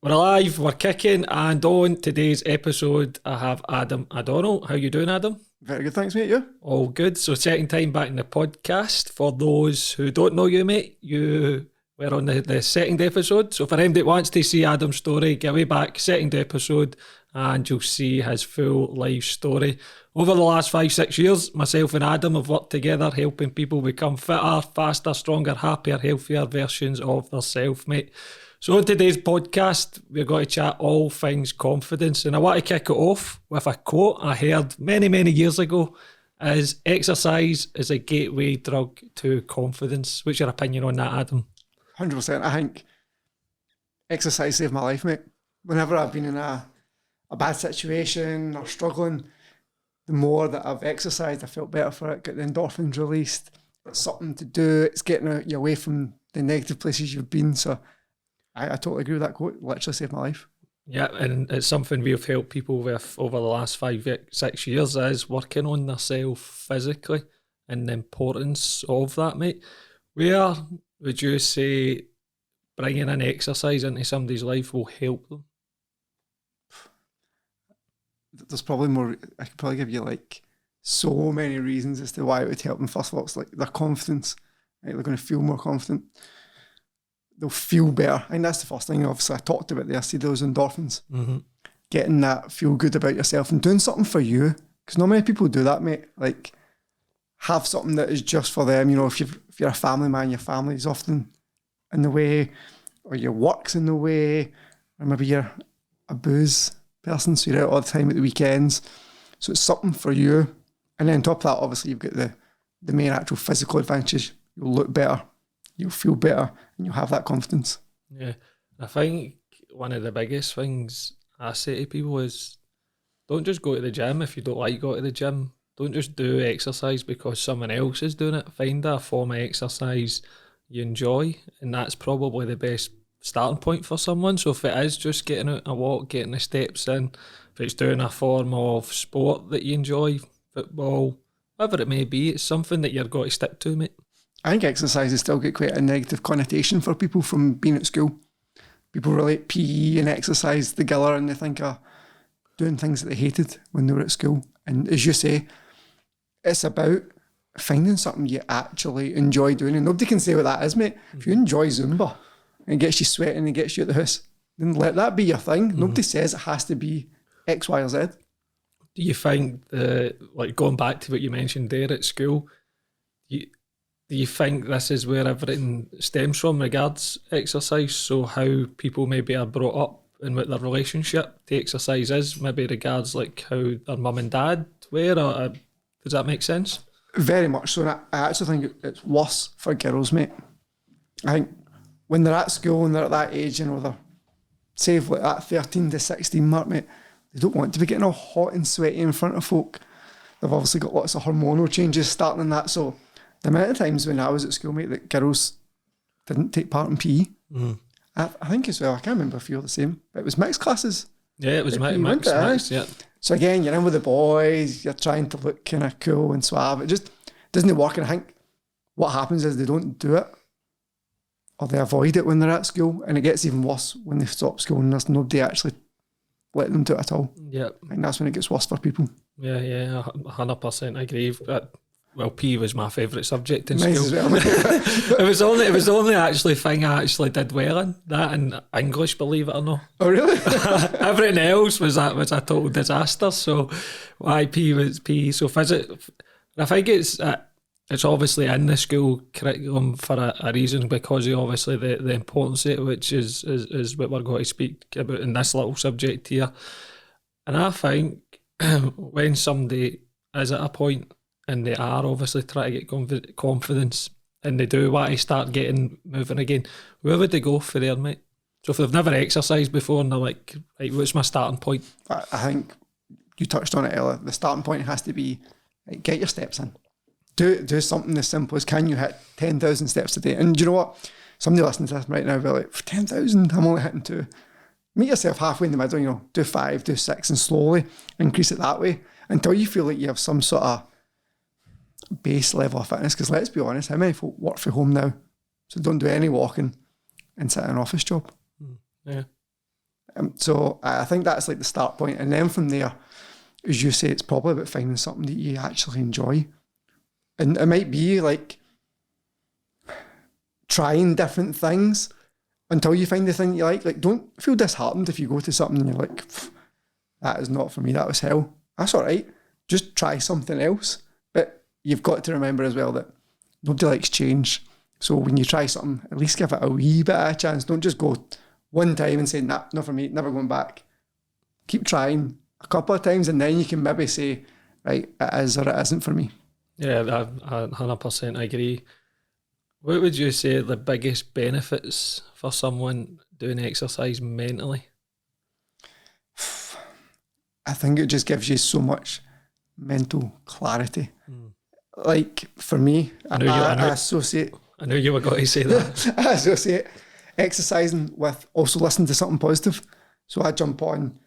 We're alive, we're kicking, and on today's episode, I have Adam O'Donnell. How you doing, Adam? Very good, thanks, mate. You? All good. So, second time back in the podcast. For those who don't know you, mate, you were on the second episode. So, for anybody that wants to see Adam's story, get way back, second episode, and you'll see his full life story. Over the last 5-6 years, myself and Adam have worked together, helping people become fitter, faster, stronger, happier, healthier versions of themselves, mate. So on today's podcast, we're going to chat all things confidence. And I want to kick it off with a quote I heard many, many years ago, is exercise is a gateway drug to confidence. What's your opinion on that, Adam? 100%. I think exercise saved my life, mate. Whenever I've been in a bad situation or struggling, the more that I've exercised, I felt better for it, got the endorphins released. It's something to do. It's getting you away from the negative places you've been. So I totally agree with that quote. Literally saved my life. Yeah, and it's something we've helped people with over the last 5-6 years, is working on themselves physically and the importance of that, mate. Where would you say bringing an exercise into somebody's life will help them? There's probably more. I could probably give you like so many reasons as to why it would help them. First of all, it's like their confidence. Right? They're going to feel more confident. They'll feel better. I think that's the first thing, obviously, I talked about there. See those endorphins. Mm-hmm. Getting that feel good about yourself and doing something for you. Because not many people do that, mate. Like, have something that is just for them. You know, if you're a family man, your family is often in the way, or your work's in the way, or maybe you're a booze person, so you're out all the time at the weekends. So it's something for you. And then on top of that, obviously, you've got the main actual physical advantages. You'll look better. You'll feel better and you'll have that confidence. Yeah. I think one of the biggest things I say to people is don't just go to the gym if you don't like going to the gym. Don't just do exercise because someone else is doing it. Find a form of exercise you enjoy, and that's probably the best starting point for someone. So if it is just getting out a walk, getting the steps in, if it's doing a form of sport that you enjoy, football, whatever it may be, it's something that you're going to stick to, mate. I think exercise has still got quite a negative connotation for people from being at school. People relate PE and exercise together and they think of doing things that they hated when they were at school. And as you say, it's about finding something you actually enjoy doing. And nobody can say what that is, mate. Mm-hmm. If you enjoy Zumba and it gets you sweating and gets you at the house, then let that be your thing. Mm-hmm. Nobody says it has to be X, Y, or Z. Do you think, like going back to what you mentioned there at school, do you think this is where everything stems from regards exercise? So how people maybe are brought up and what their relationship to exercise is, maybe regards like how their mum and dad were, or does that make sense? Very much so. And I actually think it's worse for girls, mate. I think when they're at school and they're at that age, you know, they're say like that 13 to 16 mark, mate, they don't want to be getting all hot and sweaty in front of folk. They've obviously got lots of hormonal changes starting in that, so the amount of times when I was at school, mate, that girls didn't take part in PE. Mm. I think as well, I can't remember if you were the same, but it was mixed classes. Yeah, it was mixed, yeah. So again, you're in with the boys, you're trying to look kind of cool and suave. It just doesn't work, and I think what happens is they don't do it, or they avoid it when they're at school, and it gets even worse when they stop school and there's nobody actually letting them do it at all. Yeah. And that's when it gets worse for people. Yeah, 100% agree. Well, PE was my favourite subject in Nice school. as well. it was the only actually thing I actually did well in, that and English, believe it or not. Oh, really? Everything else was a total disaster. So why PE was PE. So physics, I think it's obviously in the school curriculum for a reason, because of obviously the importance of it, which is what we're going to speak about in this little subject here. And I think when somebody is at a point and they are obviously trying to get confidence and they do want to start getting moving again, where would they go for there, mate? So if they've never exercised before and they're like, right, what's my starting point? I think you touched on it earlier. The starting point has to be, like, get your steps in. Do something as simple as, can you hit 10,000 steps a day? And do you know what? Somebody listening to this right now will be like, for 10,000, I'm only hitting 2. Meet yourself halfway in the middle, you know, do 5, do 6, and slowly increase it that way until you feel like you have some sort of base level of fitness. Because let's be honest, how many folk work from home now? So don't do any walking and sit in an office job. Yeah. So I think that's like the start point. And then from there, as you say, it's probably about finding something that you actually enjoy. And it might be like trying different things until you find the thing you like. Like, don't feel disheartened if you go to something and you're like, that is not for me, that was hell. That's all right. Just try something else. But you've got to remember as well that nobody likes change. So when you try something, at least give it a wee bit of a chance. Don't just go one time and say, nah, not for me, never going back. Keep trying a couple of times and then you can maybe say, right, it is or it isn't for me. Yeah, I 100% agree. What would you say are the biggest benefits for someone doing exercise mentally? I think it just gives you so much mental clarity. Like for me, I associate... I knew you were going to say that. I associate exercising with also listening to something positive. So I jump on,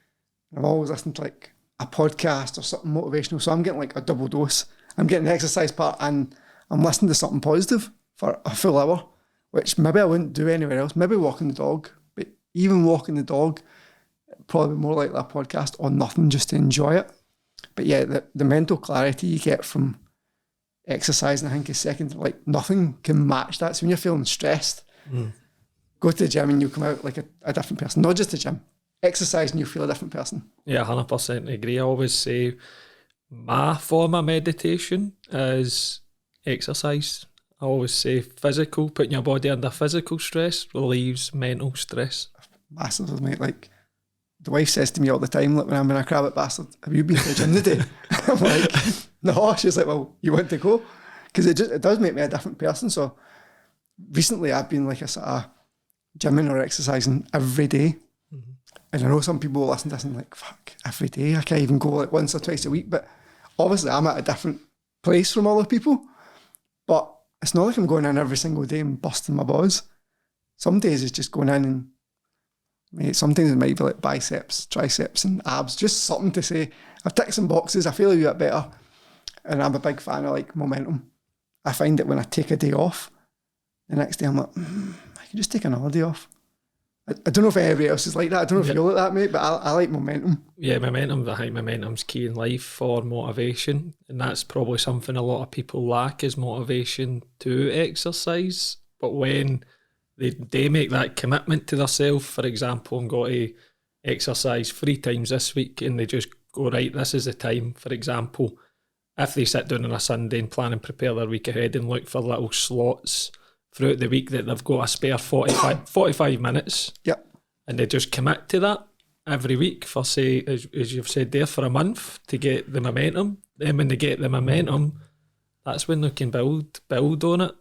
and I'm always listening to like a podcast or something motivational. So I'm getting like a double dose. I'm getting the exercise part and I'm listening to something positive for a full hour, which maybe I wouldn't do anywhere else. Maybe walking the dog, but even walking the dog, probably more likely a podcast or nothing just to enjoy it. But yeah, the mental clarity you get from exercising, I think, is second. Like nothing can match that. So when you're feeling stressed, go to the gym and you'll come out like a different person. Not just the gym. Exercise and you'll feel a different person. Yeah, 100% agree. I always say my form of meditation is exercise. I always say physical, putting your body under physical stress relieves mental stress. Massively, mate. Like, the wife says to me all the time, like when I'm in a crabbit bastard, have you been to the gym today? I'm like, no. She's like, well, you want to go? Because it does make me a different person. So recently I've been like a sort of gymming or exercising every day. And I know some people will listen to this and like, fuck, every day? I can't even go like once or twice a week. But obviously I'm at a different place from other people. But it's not like I'm going in every single day and busting my balls. Some days it's just going in and sometimes it might be like biceps, triceps and abs, just something to say, I've ticked some boxes, I feel a bit better. And I'm a big fan of like momentum. I find that when I take a day off, the next day I'm like, I can just take another day off. I don't know if anybody else is like that. I don't know if you're like that, mate, but I like momentum. Yeah, momentum. I think momentum's key in life for motivation. And that's probably something a lot of people lack is motivation to exercise. But when they make that commitment to themselves, for example, I'm going to exercise 3 times this week and they just go, right, this is the time, for example. If they sit down on a Sunday and plan and prepare their week ahead and look for little slots throughout the week that they've got a spare 45 minutes. Yep. And they just commit to that every week for, say, as you've said there, for a month to get the momentum. Then when they get the momentum, that's when they can build on it,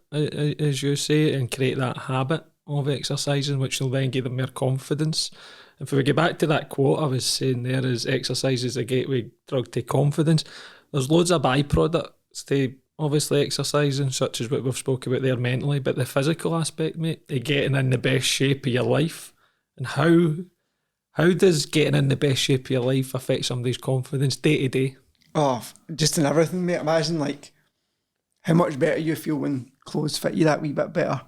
as you say, and create that habit of exercising, which will then give them more confidence. And if we get back to that quote I was saying there, is exercise is a gateway drug to confidence. There's loads of byproducts to obviously exercising, such as what we've spoken about there mentally, but the physical aspect, mate, of getting in the best shape of your life. And how does getting in the best shape of your life affect somebody's confidence day to day? Oh, just in everything, mate. Imagine like how much better you feel when clothes fit you that wee bit better.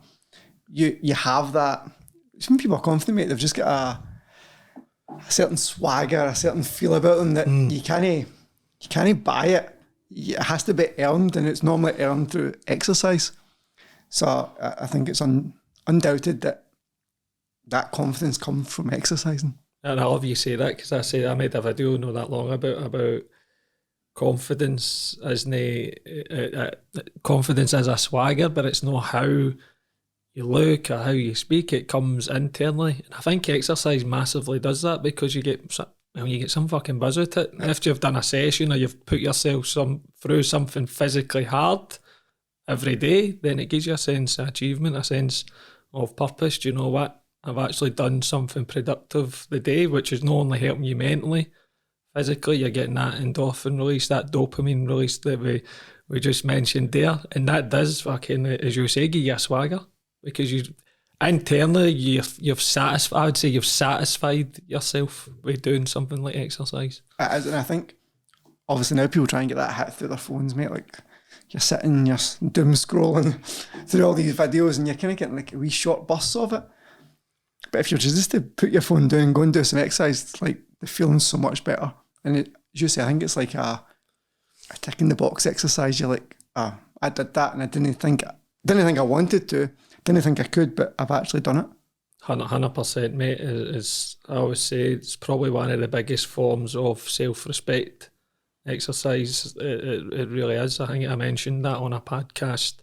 You have that. Some people are confident, mate. They've just got a certain swagger, a certain feel about them that you can't buy it. It has to be earned, and it's normally earned through exercise. So I think it's undoubted that confidence comes from exercising. And I love you say that, because I made a video not that long about confidence confidence as a swagger, but it's not how you look or how you speak. It comes internally, and I think exercise massively does that, because you get some fucking buzz out it. If you've done a session or you've put yourself through something physically hard every day, then it gives you a sense of achievement, a sense of purpose. Do you know what? I've actually done something productive the day, which is not only helping you mentally, physically, you're getting that endorphin release, that dopamine release that we just mentioned there. And that does fucking, as you say, give you a swagger, because internally you've satisfied, I would say you've satisfied yourself with doing something like exercise. And I think obviously now people try and get that hit through their phones, mate. Like you're sitting, you're doom scrolling through all these videos and you're kind of getting like a wee short bursts of it. But if you're just to put your phone down, go and do some exercise, it's like the feeling's so much better. And as you say, I think it's like a tick in the box exercise. You're like, I did that, and I didn't think I wanted to, didn't think I could, but I've actually done it. 100%, mate. As I always say, it's probably one of the biggest forms of self-respect. Exercise, it really is. I think I mentioned that on a podcast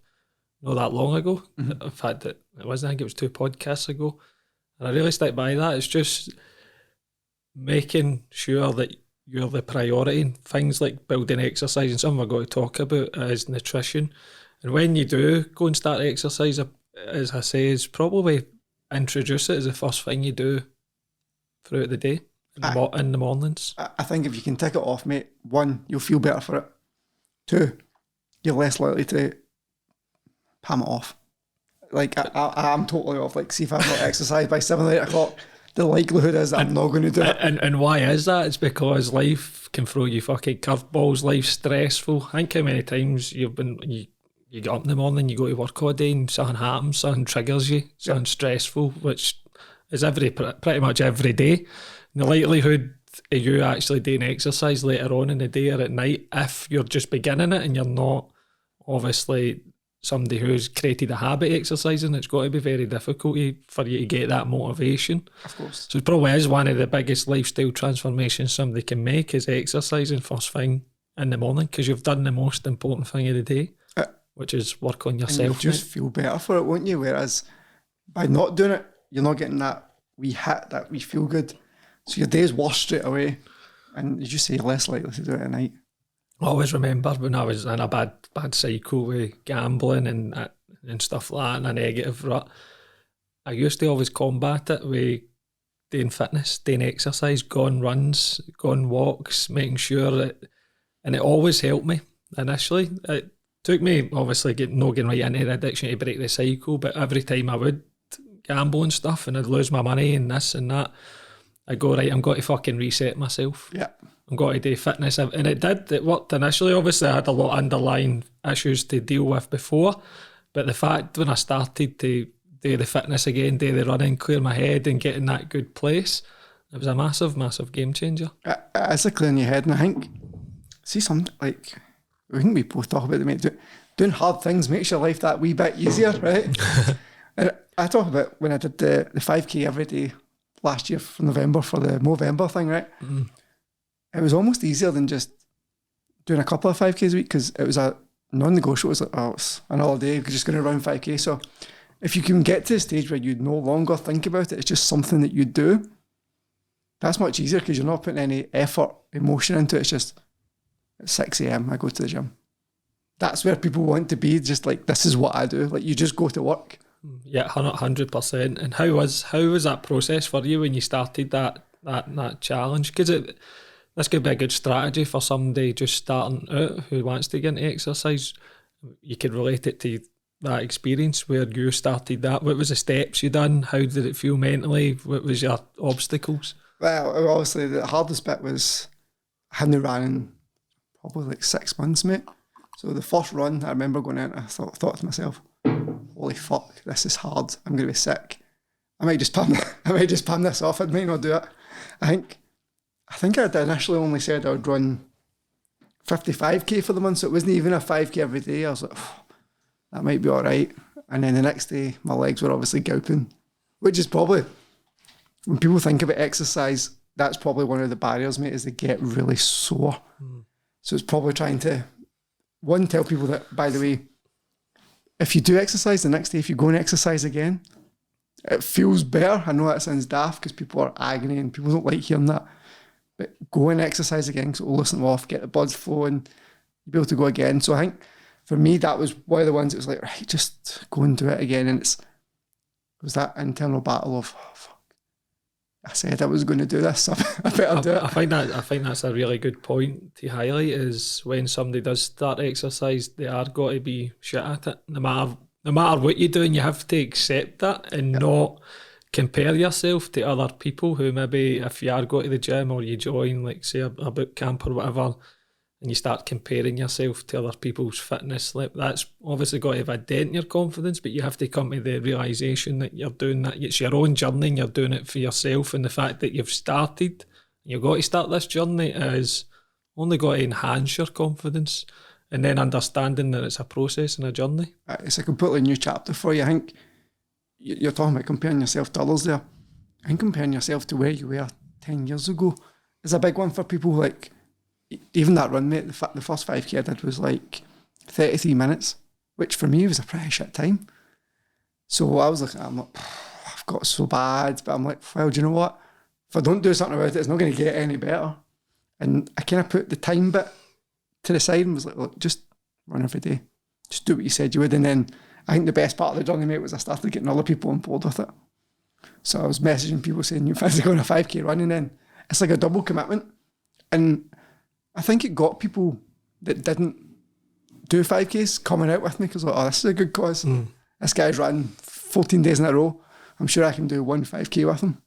not that long ago. In fact, it wasn't. I think it was 2 podcasts ago. And I really stick by that. It's just making sure that you're the priority. Things like building exercise, and something we're going to talk about is nutrition. And when you do go and start exercise, as I say, is probably introduce it as the first thing you do throughout the day, in the mornings. I think if you can tick it off, mate, 1, you'll feel better for it. 2, you're less likely to palm it off. Like, I'm totally off. Like, see if I've not exercised by 7 or 8 o'clock, the likelihood is that I'm not going to do it. And why is that? It's because life can throw you fucking curveballs. Life's stressful. Think how many times you get up in the morning, you go to work all day, and something happens, something triggers you, something stressful, which is pretty much every day. And the likelihood of you actually doing exercise later on in the day or at night, if you're just beginning it and you're not obviously somebody who's created a habit of exercising, it's got to be very difficult for you to get that motivation. Of course. So it probably is one of the biggest lifestyle transformations somebody can make, is exercising first thing in the morning, because you've done the most important thing of the day, which is work on yourself. And you just feel better for it, won't you? Whereas by not doing it, you're not getting that wee hit, that wee feel good. So your day's worse straight away, and as you say, you're less likely to do it at night. I always remember when I was in a bad cycle with gambling and stuff like that, and a negative rut, I used to always combat it with doing fitness, doing exercise, going runs, going walks, making sure that, and it always helped me initially. It took me obviously getting right into the addiction to break the cycle, but every time I would gamble and stuff and I'd lose my money and this and that, I go, right, I'm going to fucking reset myself. Yeah. I'm going to do fitness. And it worked initially. Obviously, I had a lot of underlying issues to deal with before. But the fact when I started to do the fitness again, do the running, clear my head and get in that good place, it was a massive, massive game changer. It's a clearing your head. And I think, see something like, I think we both talk about it, mate. Doing hard things makes your life that wee bit easier, right? And I talk about when I did the 5K every day last year for November, for the Movember thing, right? Mm. It was almost easier than just doing a couple of 5Ks a week, because it was a non-negotiable. It was like, it's another day, we're just going to run 5K. So if you can get to the stage where you no longer think about it, it's just something that you do, that's much easier, because you're not putting any effort, emotion into it. It's just, at 6 a.m, I go to the gym. That's where people want to be, just like, this is what I do. Like, you just go to work. Yeah, 100%. And how was that process for you when you started that challenge? Because this could be a good strategy for somebody just starting out who wants to get into exercise. You could relate it to that experience where you started that. What was the steps you done? How did it feel mentally? What was your obstacles? Well, obviously the hardest bit was I hadn't ran in probably like 6 months, mate. So the first run, I remember going out and I thought to myself, holy fuck, this is hard. I'm going to be sick. I might just palm this off. I might not do it. I think I'd initially only said I would run 55k for the month, so it wasn't even a 5k every day. I was like, that might be all right. And then the next day, my legs were obviously gowping, which is probably, when people think about exercise, that's probably one of the barriers, mate, is they get really sore. Mm. So it's probably trying to, one, tell people that, by the way, if you do exercise the next day, if you go and exercise again, it feels better. I know that sounds daft because people are agony and people don't like hearing that. But go and exercise again, because it'll loosen them off, get the blood flowing, you'll be able to go again. So I think for me, that was one of the ones that was like, right, just go and do it again. And it was that internal battle of, oh, fuck, I said I was going to do this, I better do it. I think that's a really good point to highlight, is when somebody does start exercise, they are got to be shit at it. No matter what you're doing, you have to accept that and not compare yourself to other people who maybe, if you are going to the gym or you join, like say a boot camp or whatever, and you start comparing yourself to other people's fitness, like that's obviously got to have a dent in your confidence, but you have to come to the realisation that you're doing that. It's your own journey and you're doing it for yourself, and the fact that you've started, you've got to start this journey is only got to enhance your confidence, and then understanding that it's a process and a journey. It's a completely new chapter for you. I think you're talking about comparing yourself to others there. I think comparing yourself to where you were 10 years ago is a big one for people. Like, even that run, mate, the first 5K I did was like 33 minutes, which for me was a pretty shit time. So I was like, I've got so bad, but I'm like, well, do you know what? If I don't do something about it, it's not going to get any better. And I kind of put the time bit to the side and was like, look, just run every day. Just do what you said you would. And then I think the best part of the journey, mate, was I started getting other people on board with it. So I was messaging people saying, you fancy going a 5K run? And then it's like a double commitment. And I think it got people that didn't do 5Ks coming out with me because, like, oh, this is a good cause. This guy's run 14 days in a row. I'm sure I can do one 5K with him.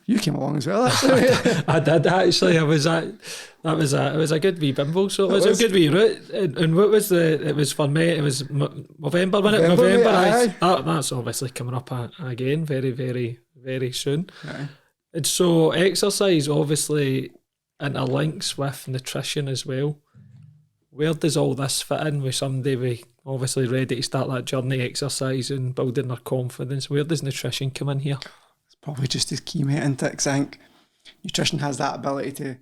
You came along as well, actually. I did, actually. It was a good wee bimble, so it was a good wee route. And what was it was for me, it was November, wasn't it? November, aye. That's obviously coming up again very, very, very soon. Aye. And so exercise obviously interlinks with nutrition as well. Where does all this fit in with somebody obviously ready to start that journey, exercising, building their confidence? Where does nutrition come in here? Probably just as key, mate, isn't it? 'Cause I think nutrition has that ability to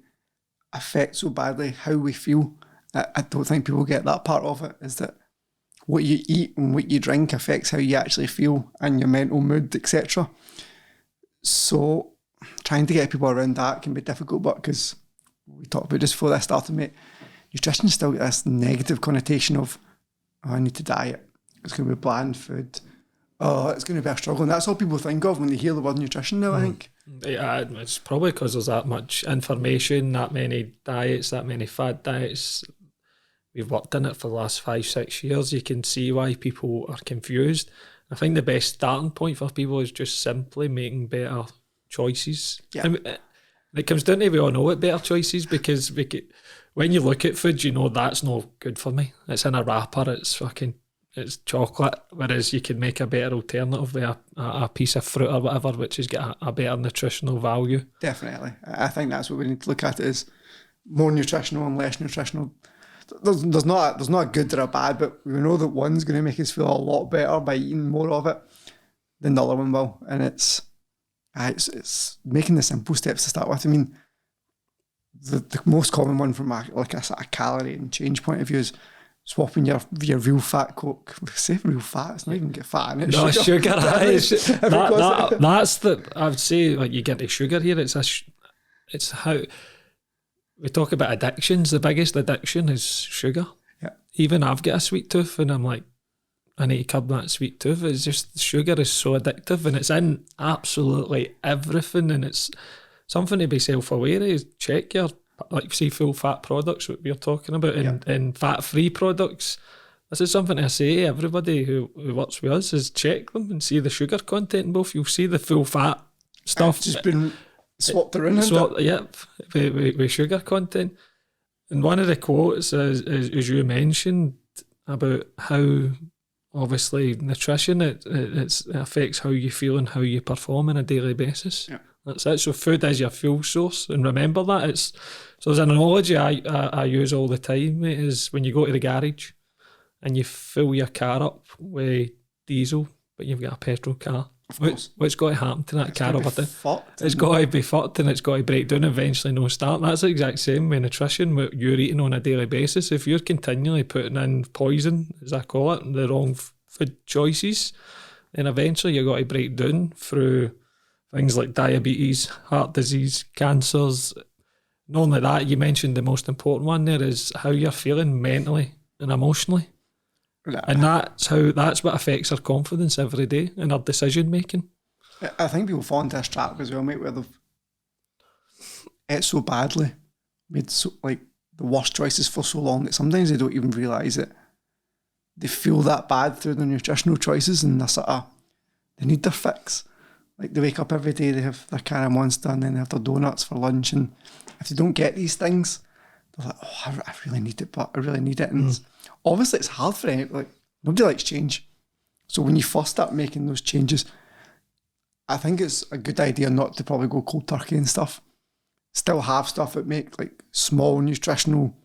affect so badly how we feel. I don't think people get that part of it, is that what you eat and what you drink affects how you actually feel and your mental mood, etc. So trying to get people around that can be difficult, but because we talked about just before this started, mate, nutrition still got this negative connotation of, oh, I need to diet. It's going to be bland food. Oh, it's going to be a struggle. And that's all people think of when they hear the word nutrition now, I think. Yeah, it's probably because there's that much information, that many diets, that many fad diets. We've worked in it for the last 5-6 years. You can see why people are confused. I think the best starting point for people is just simply making better choices. Yeah. And it comes down to, we all know what better choices, because when you look at food, you know that's not good for me. It's in a wrapper, it's chocolate, whereas you can make a better alternative with a piece of fruit or whatever, which has got a better nutritional value. Definitely. I think that's what we need to look at, is more nutritional and less nutritional. There's not a good or a bad, but we know that one's going to make us feel a lot better by eating more of it than the other one will. And it's making the simple steps to start with. I mean, the most common one from a calorie and change point of view is swapping your real fat Coke. Say real fat, it's not even get fat in it. No, sugar. That's I would say, like, you get the sugar here. It's how we talk about addictions. The biggest addiction is sugar. Yeah. Even I've got a sweet tooth, and I'm like, I need to curb that sweet tooth. It's just, sugar is so addictive, and it's in absolutely everything, and it's something to be self-aware of. Check your, like, see, full fat products, what we're talking about, and fat-free products. This is something I say to everybody who works with us, is check them and see the sugar content in both. You'll see the full fat stuff. It's just been swapped around. Yep, with sugar content. And one of the quotes, as you mentioned, about how obviously nutrition, it affects how you feel and how you perform on a daily basis. Yeah. That's it. So food is your fuel source, and remember that. So there's an analogy I use all the time, mate, is when you go to the garage and you fill your car up with diesel, but you've got a petrol car. What's got to happen to that car over there? It's got to be fucked, and it's got to break down, eventually no start. That's the exact same with nutrition, what you're eating on a daily basis. If you're continually putting in poison, as I call it, the wrong food choices, then eventually you've got to break down through things like diabetes, heart disease, cancers. Not only that, you mentioned the most important one there, is how you're feeling mentally and emotionally. And that's what affects our confidence every day and our decision making. I think people fall into this trap as well, mate, where they've ate so badly, made the worst choices for so long that sometimes they don't even realise it. They feel that bad through their nutritional choices, and they need their fix. Like, they wake up every day, they have their can of Monster, and then they have their donuts for lunch, and if they don't get these things, they're like, oh, I really need it, but I really need it. And obviously it's hard for anyone. Like, nobody likes change. So when you first start making those changes, I think it's a good idea not to probably go cold turkey and stuff. Still have stuff that make like small nutritional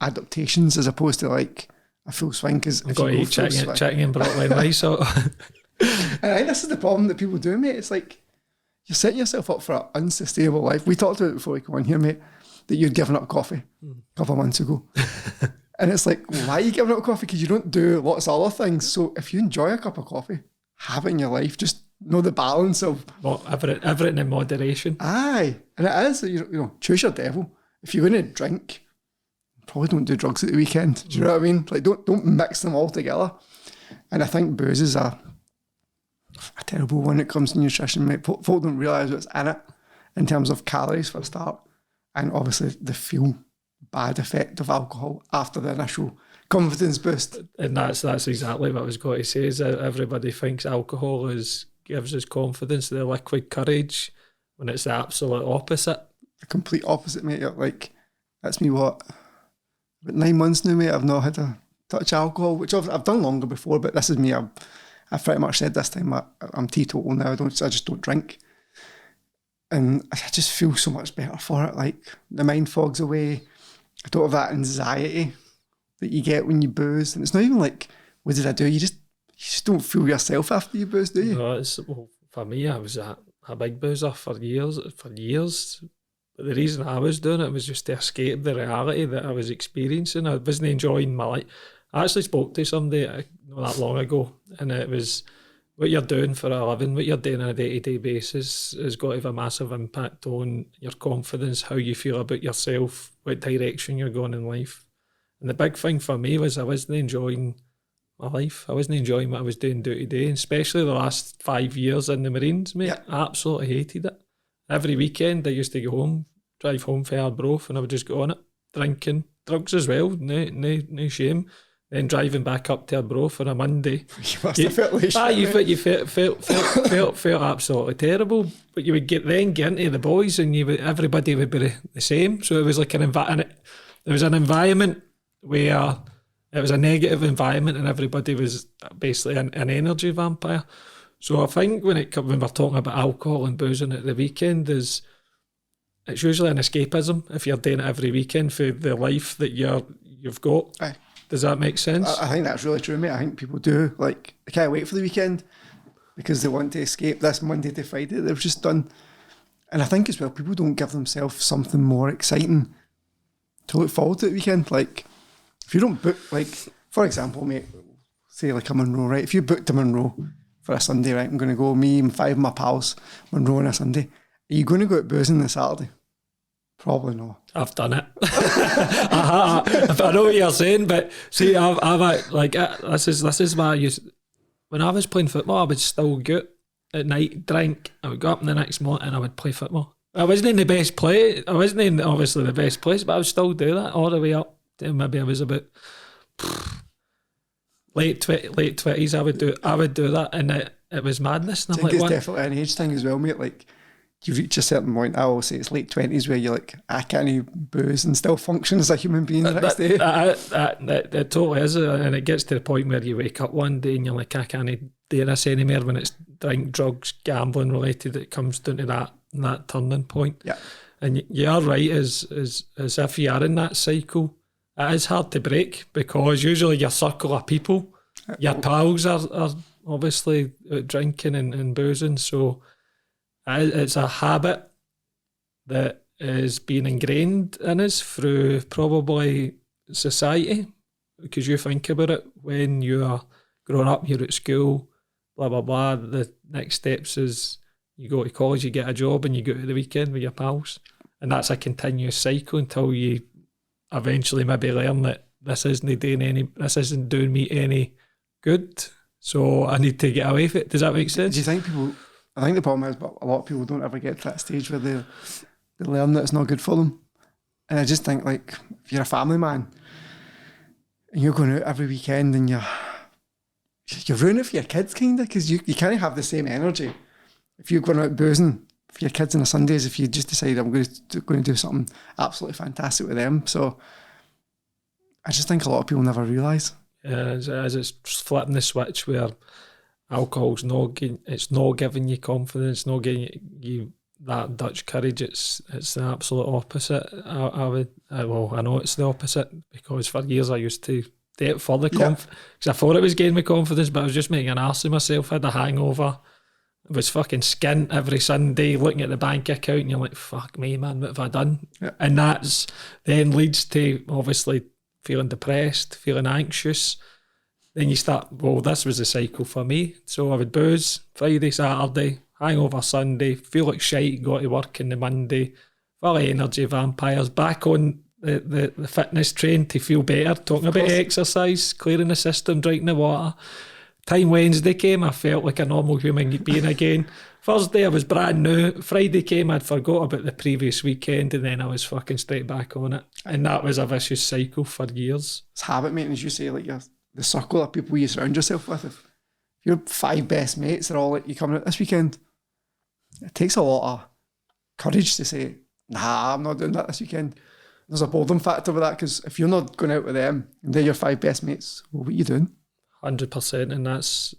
adaptations as opposed to like a full swing. Because I've got to eat chicken and broccoli and rice. And I think this is the problem that people do, mate. It's like you're setting yourself up for an unsustainable life. We talked about it before we come on here, mate, that you'd given up coffee a couple of months ago. And it's like, why are you giving up coffee? Because you don't do lots of other things. So if you enjoy a cup of coffee, have it in your life. Just know the balance of... Well, everything in moderation. Aye. And it is, you know, choose your devil. If you're going to drink, probably don't do drugs at the weekend. Do you know what I mean? Like, don't mix them all together. And I think booze is a terrible one when it comes to nutrition, mate. Folk don't realise what's in it in terms of calories for a start. And obviously the feel bad effect of alcohol after the initial confidence boost. And that's exactly what I was going to say, is that everybody thinks alcohol gives us confidence, the liquid courage, when it's the absolute opposite. The complete opposite, mate. Like, that's me, what, about 9 months now, mate, I've not had a touch of alcohol, which I've done longer before, but this is me. I've pretty much said this time I'm teetotal now. I just don't drink. And I just feel so much better for it. Like, the mind fogs away. I don't have that anxiety that you get when you booze. And it's not even like, what did I do? You just don't feel yourself after you booze, do you? No, well, for me, I was a big boozer for years. But the reason I was doing it was just to escape the reality that I was experiencing. I wasn't enjoying my life. I actually spoke to somebody not that long ago, and it was, what you're doing for a living, what you're doing on a day-to-day basis has got to have a massive impact on your confidence, how you feel about yourself, what direction you're going in life. And the big thing for me was I wasn't enjoying my life. I wasn't enjoying what I was doing day to day, and especially the last 5 years in the Marines, mate. Yeah. I absolutely hated it. Every weekend I used to go home, drive home for Arbroath, and I would just go on it, drinking, drugs as well, no shame. Then driving back up to Arbroath on a Monday. You must have felt like shit. You felt absolutely terrible. But you would get into the boys, and everybody would be the same. So it was like there was an environment where it was a negative environment, and everybody was basically an energy vampire. So I think when we're talking about alcohol and boozing at the weekend, it's usually an escapism if you're doing it every weekend for the life that you've got. Aye. Does that make sense? I think that's really true, mate. I think people do. Like, they can't wait for the weekend because they want to escape this Monday to Friday they've just done. And I think as well, people don't give themselves something more exciting to look forward to the weekend. Like, if you don't book, like, for example, mate, say like a Monroe, right? If you booked a Monroe for a Sunday, right? I'm going to go, me and 5 of my pals, Monroe on a Sunday. Are you going to go out boozing this Saturday? Probably not. I've done it. I know what you're saying, but see, I've like this is why I used, when I was playing football, I would still go at night, drink. I would go up in the next morning and I would play football. I wasn't in the best play. I wasn't in obviously the best place, but I would still do that all the way up to maybe I was about late 20s. I would do that, and it was madness. And I think it's definitely an age thing as well, mate. Like, you reach a certain point, I always say it's late 20s where you're like, I can't booze and still function as a human being the next day. It totally is, and it gets to the point where you wake up one day and you're like, I can't do this anymore. When it's drink, drugs, gambling related, it comes down to that turning point. Yeah. And you are right, as if you are in that cycle, it is hard to break, because usually your circle of people, your pals are obviously drinking and boozing, so it's a habit that is being ingrained in us through probably society, because you think about it, when you're growing up, you're at school, blah, blah, blah. The next steps is you go to college, you get a job, and you go to the weekend with your pals. And that's a continuous cycle until you eventually maybe learn that this isn't doing me any good, so I need to get away from it. Does that make sense? Do you think people... I think the problem is, but a lot of people don't ever get to that stage where they learn that it's not good for them. And I just think, like, if you're a family man and you're going out every weekend and you're ruining it for your kids, kind of, because you can't have the same energy if you're going out boozing for your kids on a Sundays if you just decide I'm going to do something absolutely fantastic with them. So I just think a lot of people never realise. Yeah, as it's flipping the switch where alcohol's it's not giving you confidence, not giving you that Dutch courage. It's the absolute opposite. I know it's the opposite because for years I used to do it for the because I thought it was getting me confidence, but I was just making an arse of myself. I had a hangover. I was fucking skint every Sunday, looking at the bank account, and you're like, fuck me, man, what have I done? Yeah. And that's then leads to obviously feeling depressed, feeling anxious. Then you start, well, this was the cycle for me. So I would booze Friday, Saturday, hangover Sunday, feel like shite, go to work on the Monday, full of energy vampires, back on the fitness train to feel better, talking about exercise, clearing the system, drinking the water. Time Wednesday came, I felt like a normal human being again. Thursday, I was brand new. Friday came, I'd forgot about the previous weekend, and then I was fucking straight back on it. And that was a vicious cycle for years. It's habit, mate, as you say, like the circle of people you surround yourself with. If your 5 best mates are all like, you coming out this weekend, it takes a lot of courage to say, nah, I'm not doing that this weekend. There's a boredom factor with that, because if you're not going out with them and they're your 5 best mates, well, what are you doing? 100%, and that's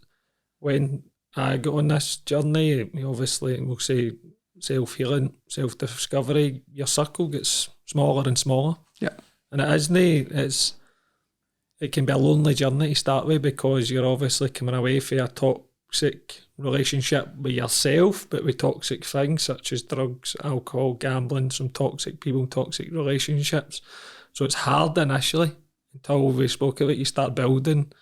when I got on this journey. Obviously, we'll say self-healing, self-discovery, your circle gets smaller and smaller. Yeah. And it can be a lonely journey to start with, because you're obviously coming away from a toxic relationship with yourself, but with toxic things such as drugs, alcohol, gambling, some toxic people, toxic relationships. So it's hard initially until we spoke of it. You start building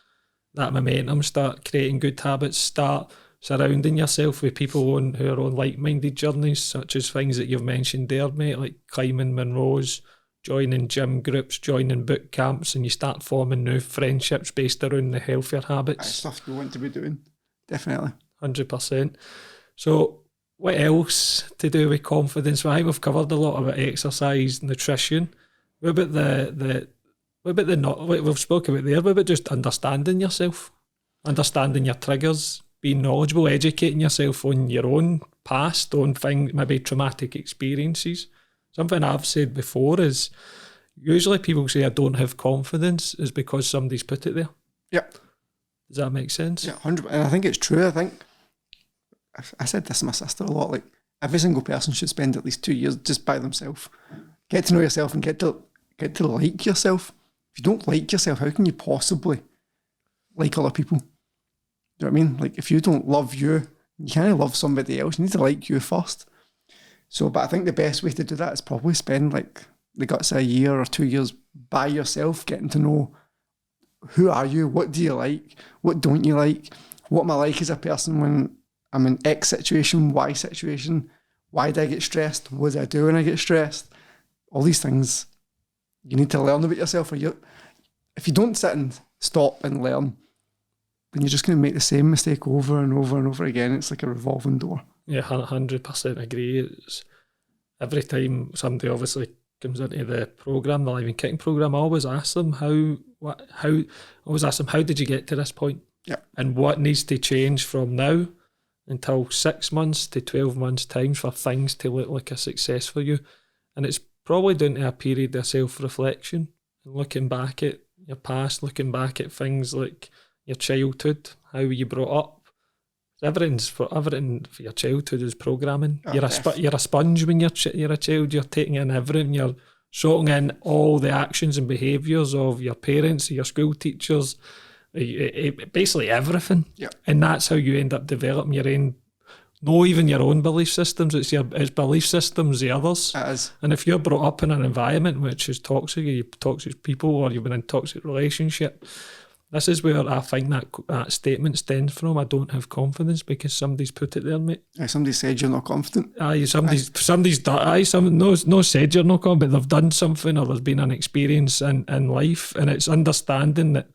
that momentum, start creating good habits, start surrounding yourself with people who are on like-minded journeys, such as things that you've mentioned there, mate, like climbing Monroe's, joining gym groups, joining boot camps, and you start forming new friendships based around the healthier habits. That's stuff you want to be doing, definitely. 100%. So what else to do with confidence? Well, I think we've covered a lot about exercise, nutrition. What about we've spoken about there, what about just understanding yourself, understanding your triggers, being knowledgeable, educating yourself on your own past, on things, maybe traumatic experiences. Something I've said before is usually people say I don't have confidence is because somebody's put it there. Yeah. Does that make sense? Yeah, 100%. And I think it's true. I think I said this to my sister a lot, like every single person should spend at least 2 years just by themselves. Get to know yourself and get to like yourself. If you don't like yourself, how can you possibly like other people? Do you know what I mean? Like if you don't love you can't love somebody else. You need to like you first. So, but I think the best way to do that is probably spend like the guts of a year or 2 years by yourself, getting to know who are you, what do you like, what don't you like, what am I like as a person when I'm in X situation, Y situation, why do I get stressed, what do I do when I get stressed? All these things you need to learn about yourself. If you don't sit and stop and learn, then you're just going to make the same mistake over and over and over again. It's like a revolving door. Yeah, 100% agree. It's every time somebody obviously comes into the program, the Live and Kicking program, I always ask them how did you get to this point? Yeah. And what needs to change from now until 6 months to 12 months time for things to look like a success for you. And it's probably down to a period of self-reflection and looking back at your past, looking back at things like your childhood, how you brought up. Everything for your childhood is programming. Oh, you're a sponge when you're a child. You're taking in everything. You're soaking in all the actions and behaviours of your parents, your school teachers, basically everything. Yeah. And that's how you end up developing your own, not even your own belief systems. It's belief systems, the others. It is. And if you're brought up in an environment which is toxic, you toxic people, or you've been in a toxic relationship, this is where I think that statement stems from. I don't have confidence because somebody's put it there, mate. Somebody said you're not confident. Somebody's done. No said you're not confident, but they've done something, or there's been an experience in life, and it's understanding that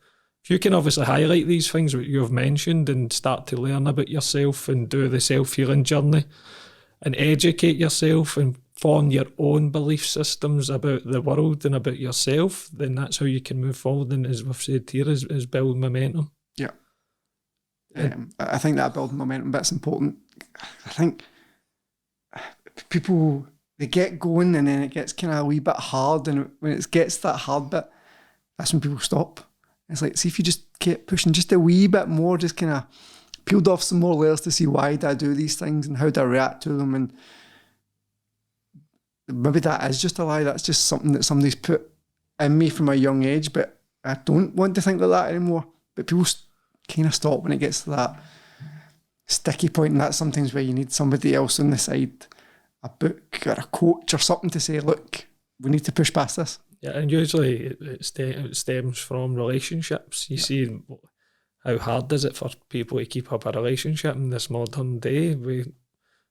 if you can obviously highlight these things that you've mentioned and start to learn about yourself and do the self-healing journey and educate yourself and form your own belief systems about the world and about yourself, then that's how you can move forward. And as we've said here, is build momentum. Yeah. I think that building momentum bit's important. I think people, they get going and then it gets kind of a wee bit hard, and when it gets that hard bit, that's when people stop. It's like, see if you just keep pushing just a wee bit more, just kind of peeled off some more layers to see why do I do these things and how do I react to them, and maybe that is just a lie. That's just something that somebody's put in me from a young age, but I don't want to think like that anymore. But people kind of stop when it gets to that sticky point, and that's sometimes where you need somebody else on the side, a book or a coach or something to say, look, we need to push past this. Yeah, and usually it stems from relationships. You see how hard is it for people to keep up a relationship in this modern day. We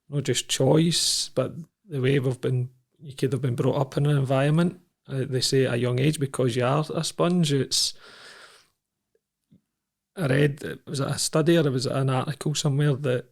not just choice, but the way you could have been brought up in an environment. They say at a young age, because you are a sponge. I read, was it a study or was it an article somewhere, that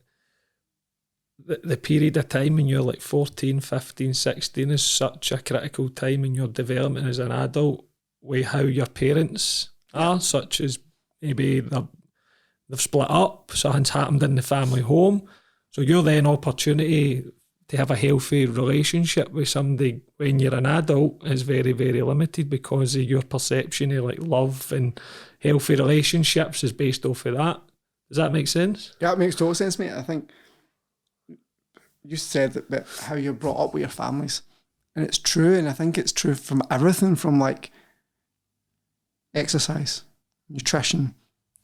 the period of time when you're like 14, 15, 16 is such a critical time in your development as an adult, with how your parents are, such as maybe they've split up, something's happened in the family home. So your then opportunity to have a healthy relationship with somebody when you're an adult is very, very limited, because of your perception of like love and healthy relationships is based off of that. Does that make sense? Yeah, it makes total sense, mate. I think you said that how you're brought up with your families, and it's true, and I think it's true from everything from like exercise, nutrition,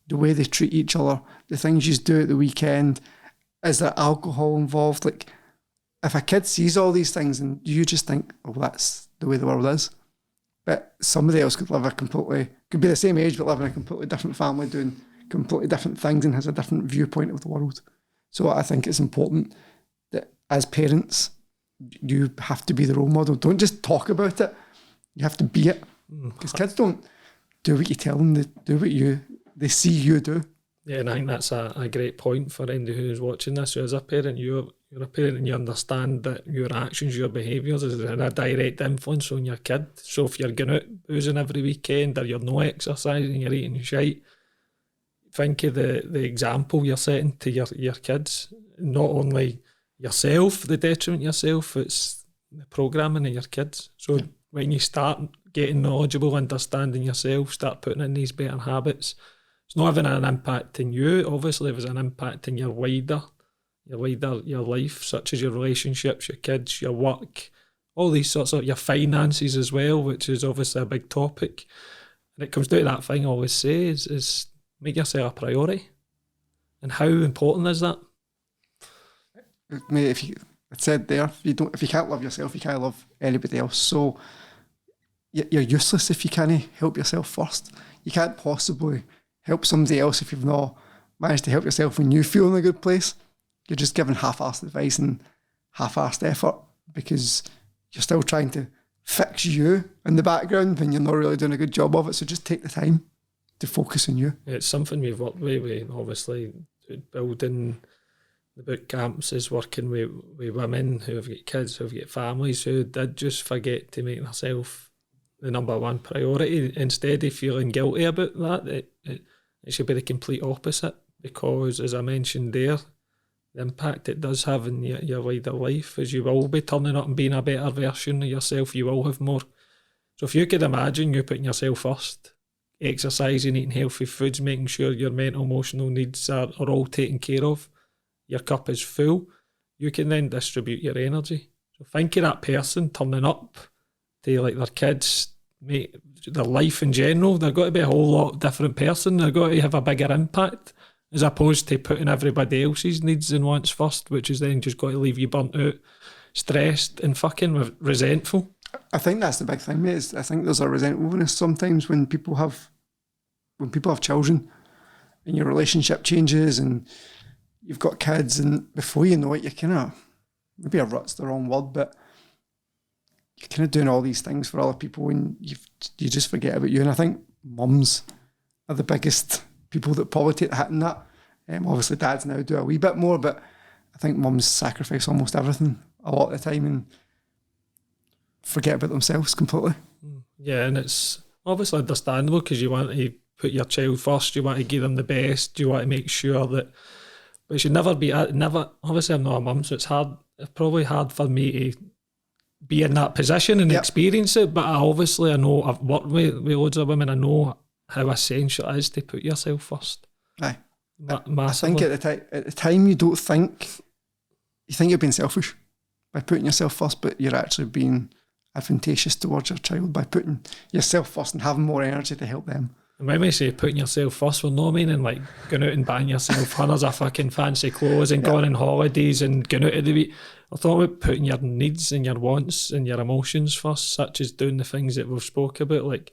the way they treat each other, the things you do at the weekend. Is there alcohol involved? Like, if a kid sees all these things and you just think, oh, that's the way the world is, but somebody else could be the same age but live in a completely different family doing completely different things and has a different viewpoint of the world. So I think it's important that as parents, you have to be the role model. Don't just talk about it. You have to be it. Because kids don't do what you tell them. They do what they see you do. Yeah, and I think that's a great point for anybody who's watching this. So as a parent, you're a parent and you understand that your actions, your behaviours is a direct influence on your kid. So if you're going out boozing every weekend, or you're no exercising, you're eating shite, think of the example you're setting to your kids. Not only yourself, the detriment yourself, it's the programming of your kids. So when you start getting knowledgeable, understanding yourself, start putting in these better habits, it's not having an impact in you. Obviously, it was an impact in your life, such as your relationships, your kids, your work, all these sorts of, your finances as well, which is obviously a big topic. And it comes down to that thing I always say is make yourself a priority. And how important is that? Mate, it said there, if you can't love yourself, you can't love anybody else. So you're useless if you can't help yourself first. You can't possibly help somebody else if you've not managed to help yourself when you feel in a good place. You're just giving half-assed advice and half-assed effort, because you're still trying to fix you in the background when you're not really doing a good job of it. So just take the time to focus on you. It's something we've worked with obviously building the boot camps, is working with women who have got kids, who have got families, who did just forget to make themselves the number one priority. Instead of feeling guilty about that, it should be the complete opposite, because as I mentioned there, the impact it does have in your wider life is you will be turning up and being a better version of yourself. You will have more. So if you could imagine you putting yourself first, exercising, eating healthy foods, making sure your mental, emotional needs are all taken care of, your cup is full, you can then distribute your energy. So think of that person turning up to like their kids, their life in general. They've got to be a whole lot different person. They've got to have a bigger impact, as opposed to putting everybody else's needs and wants first, which is then just got to leave you burnt out, stressed and fucking resentful. I think that's the big thing, mate. I think there's a resentfulness sometimes when people have children and your relationship changes and you've got kids, and before you know it, you're kind of, maybe a rut's the wrong word, but you're kind of doing all these things for other people and you just forget about you. And I think mums are the biggest people that probably take the hit in that. Obviously dads now do a wee bit more, but I think mums sacrifice almost everything a lot of the time and forget about themselves completely. Yeah, and it's obviously understandable, because you want to put your child first, you want to give them the best, you want to make sure that, but it should never be, obviously I'm not a mum, so it's hard it's probably hard for me to be in that position and Yep. experience it, but I know I've worked with loads of women. I know how essential it is to put yourself first. Aye. I Massively. think at the time you think you're being selfish by putting yourself first, but you're actually being advantageous towards your child by putting yourself first and having more energy to help them. And when we say putting yourself first, we're not meaning like going out and buying yourself hundreds of fucking fancy clothes and going on holidays and going out of the week. We're talking about putting your needs and your wants and your emotions first, such as doing the things that we've spoke about, like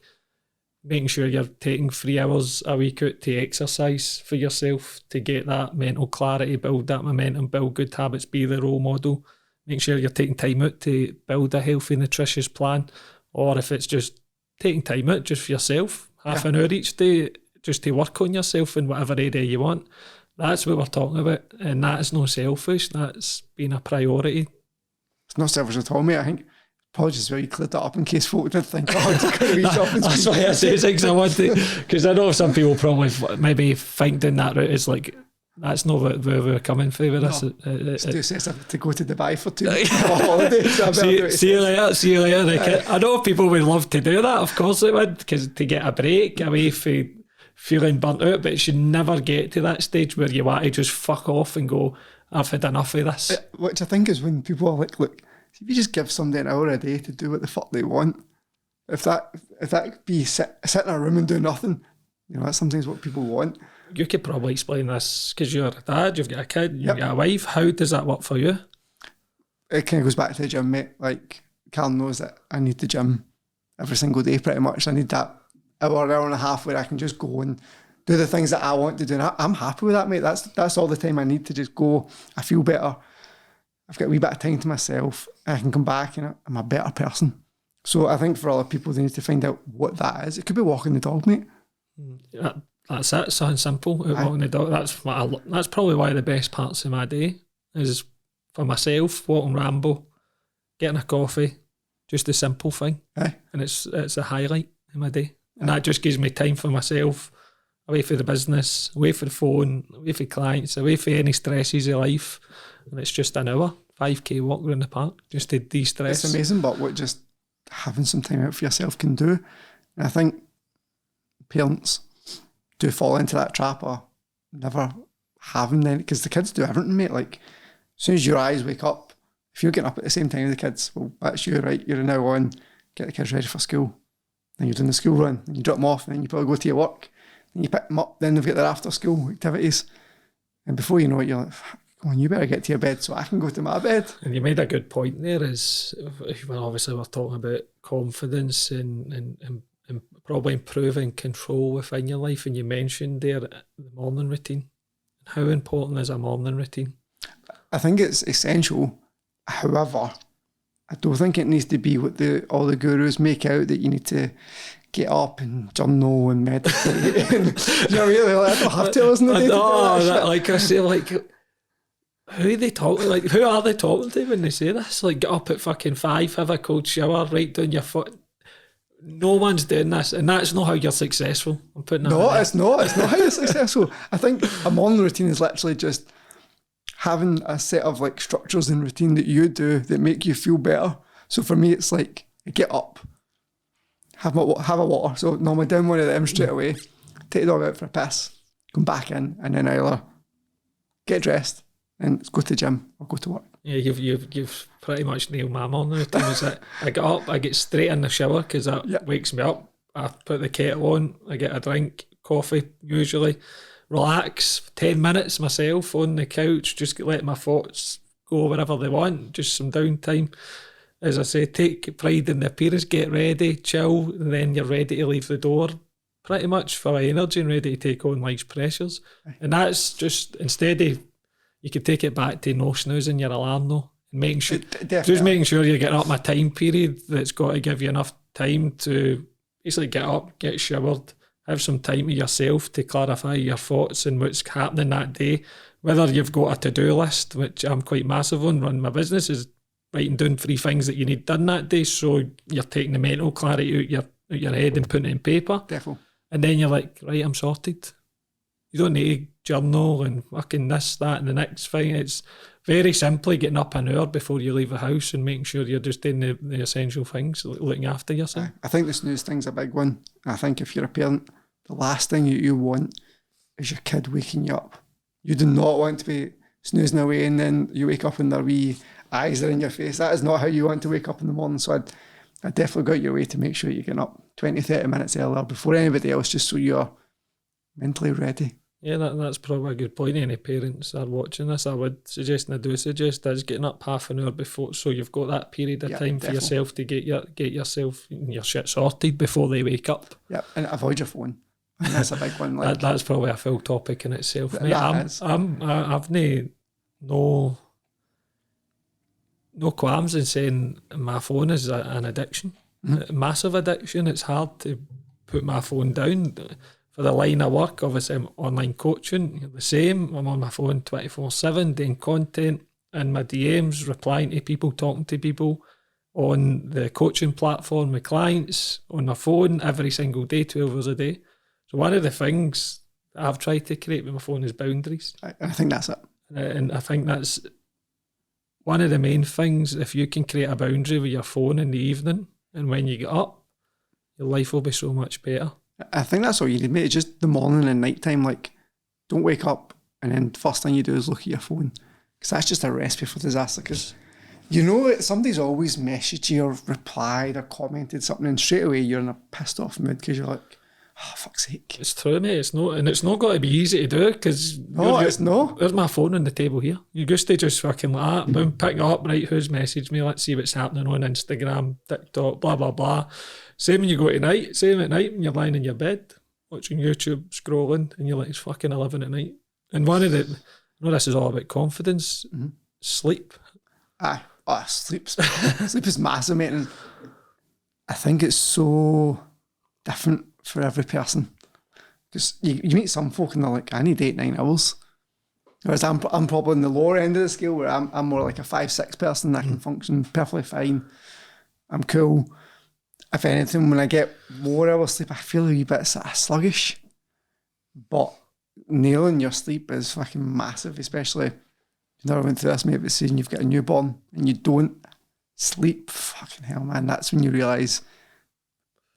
making sure you're taking 3 hours a week out to exercise for yourself to get that mental clarity, build that momentum, build good habits, be the role model. Make sure you're taking time out to build a healthy, nutritious plan. Or if it's just taking time out just for yourself, half an hour each day, just to work on yourself in whatever area you want. That's what we're talking about. And that's not selfish. That's being a priority. It's not selfish at all, mate. I think probably just very cleared that up in case folk did think, oh, it's going to be shopping. That's why I say things I want to, because I know some people probably maybe think down that route is like, that's not where we're coming from with this. It's too sensitive to go to Dubai for 2 weeks for a holiday. So see you later. Like, I know people would love to do that, of course they would, because to get a break away from feeling burnt out, but it should never get to that stage where you want to just fuck off and go, I've had enough of this. Which I think is when people are like, look, if you just give somebody an hour a day to do what the fuck they want, if that could be sit in a room and do nothing, you know, that's sometimes what people want. You could probably explain this because you're a dad, you've got a kid, you've got a wife. How does that work for you? It kind of goes back to the gym, mate. Like, Callum knows that I need the gym every single day pretty much. I need that hour and a half where I can just go and do the things that I want to do. And I'm happy with that, mate. That's all the time I need to just go. I feel better. I've got a wee bit of time to myself. I can come back and I'm a better person. So I think for other people, they need to find out what that is. It could be walking the dog, mate. That's it. Something simple. Walking the dog. That's probably one of the best parts of my day is for myself, walking Rambo, getting a coffee, just a simple thing. Aye. And it's a highlight in my day. And that just gives me time for myself, away from the business, away from the phone, away from clients, away from any stresses of life. And it's just an hour, 5k walk around the park, just to de-stress. It's amazing, but what just having some time out for yourself can do. And I think parents do fall into that trap of never having any, because the kids do everything, mate. Like, as soon as your eyes wake up, if you're getting up at the same time as the kids, well, that's you, right? You're now on, get the kids ready for school. Then you're doing the school run, then you drop them off, and then you probably go to your work, then you pick them up, then they've got their after school activities. And before you know it, you're like, come on, you better get to your bed so I can go to my bed. And you made a good point there is, well, obviously we're talking about confidence and probably improving control within your life. And you mentioned there the morning routine. How important is a morning routine? I think it's essential. However, I don't think it needs to be what all the gurus make out, that you need to get up and journal and meditate. You know, really, like, I don't have to listen to that. Like I say, like, who are they talking? Like, who are they talking to when they say this? Like, get up at fucking 5, have a cold shower, write down your foot. No one's doing this, and that's not how you're successful. I'm putting that. No, it's not. It's not how you're successful. I think a morning routine is literally just having a set of like structures and routine that you do that make you feel better. So for me, it's like, get up, have a water. So normally down one of them straight away, take the dog out for a piss, come back in, and then either get dressed and go to the gym or go to work. Yeah, you've pretty much nailed my morning routine. Is that I get up, I get straight in the shower because that wakes me up. I put the kettle on, I get a drink, coffee usually, relax 10 minutes myself on the couch, just let my thoughts go wherever they want, just some downtime. As I say, take pride in the appearance, get ready, chill, and then you're ready to leave the door pretty much full of energy and ready to take on life's pressures. And that's just, instead of, you could take it back to no snoozing your alarm though, and making sure, just making sure you're getting up my time period that's got to give you enough time to basically get up, get showered, have some time to yourself to clarify your thoughts and what's happening that day. Whether you've got a to-do list, which I'm quite massive on, run my business, is writing down 3 things that you need done that day, so you're taking the mental clarity out your head and putting it in paper. Definitely. And then you're like, right, I'm sorted. You don't need to journal and fucking this, that, and the next thing. It's very simply getting up an hour before you leave the house and making sure you're just doing the essential things, looking after yourself. I think the snooze thing's a big one. I think if you're a parent, the last thing you want is your kid waking you up. You do not want to be snoozing away and then you wake up and their wee eyes are in your face. That is not how you want to wake up in the morning. So I definitely go out your way to make sure you get up 20, 30 minutes earlier before anybody else, just so you're mentally ready. Yeah, that's probably a good point. Any parents are watching this, I would suggest, and I do suggest, is getting up half an hour before, so you've got that period of time for yourself to get yourself your shit sorted before they wake up. Yeah, and avoid your phone. And that's a big one. Like, that's probably a full topic in itself. Mate, I've no qualms in saying my phone is an addiction, a massive addiction. It's hard to put my phone down. For the line of work, obviously I'm online coaching, the same. I'm on my phone 24/7 doing content in my DMs, replying to people, talking to people on the coaching platform with clients, on my phone every single day, 12 hours a day. So one of the things that I've tried to create with my phone is boundaries. I think that's it. And I think that's one of the main things. If you can create a boundary with your phone in the evening and when you get up, your life will be so much better. I think that's all you need, mate. It's just the morning and night time. Like, don't wake up and then first thing you do is look at your phone, because that's just a recipe for disaster. Because you know somebody's always messaged you or replied or commented something, and straight away you're in a pissed off mood because you're like, oh, fuck's sake. It's true, mate. It's not got to be easy to do, because there's my phone on the table here. You used to just fucking like that, boom, pick it up, right, who's messaged me, let's see what's happening on Instagram, TikTok, blah, blah, blah. Same when you go to night, same at night when you're lying in your bed, watching YouTube, scrolling, and you're like, it's fucking 11 at night. And I know this is all about confidence, sleep. Sleep is massive, mate. And I think it's so different for every person, because you meet some folk and they're like, I need 8-9 hours, whereas I'm probably in the lower end of the scale, where I'm more like a 5-6 person that can function perfectly fine. I'm cool. If anything, when I get more hours sleep, I feel a wee bit sluggish. But nailing your sleep is fucking massive, especially if you never went through this, maybe saying you've got a newborn and you don't sleep. Fucking hell, man. That's when you realise,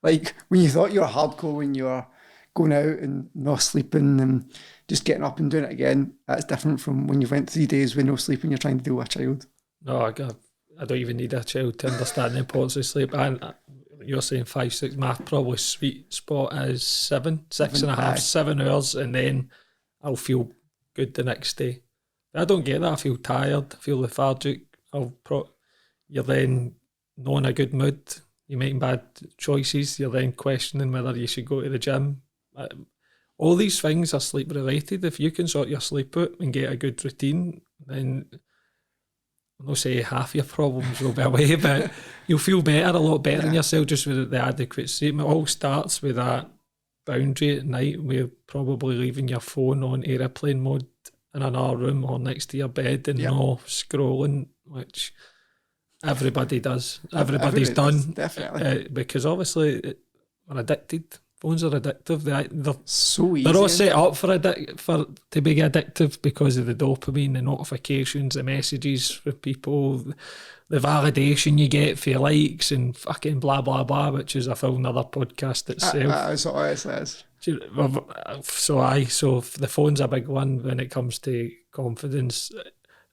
like, when you thought you were hardcore when you were going out and not sleeping and just getting up and doing it again, that's different from when you went 3 days with no sleep and you're trying to deal with a child. No, I don't even need a child to understand the importance of sleep. And you're saying 5-6, my probably sweet spot is 6.5, 7 hours, and then I'll feel good the next day. I don't get that. I feel tired, I feel lethargic. You're then not in a good mood. You're making bad choices. You're then questioning whether you should go to the gym. All these things are sleep related. If you can sort your sleep out and get a good routine, then I'll not say half your problems will be away, but you'll feel better, a lot better in yourself, just with the adequate sleep. It all starts with that boundary at night, where probably leaving your phone on airplane mode in another room or next to your bed and no scrolling, which everybody does. Everybody's done. Definitely. Because obviously we're addicted. Phones are addictive. They're so easy. They're all set up for to be addictive because of the dopamine, the notifications, the messages from people, the validation you get for your likes and fucking blah, blah, blah, which is a full another podcast itself. That's what it says. So the phone's a big one when it comes to confidence.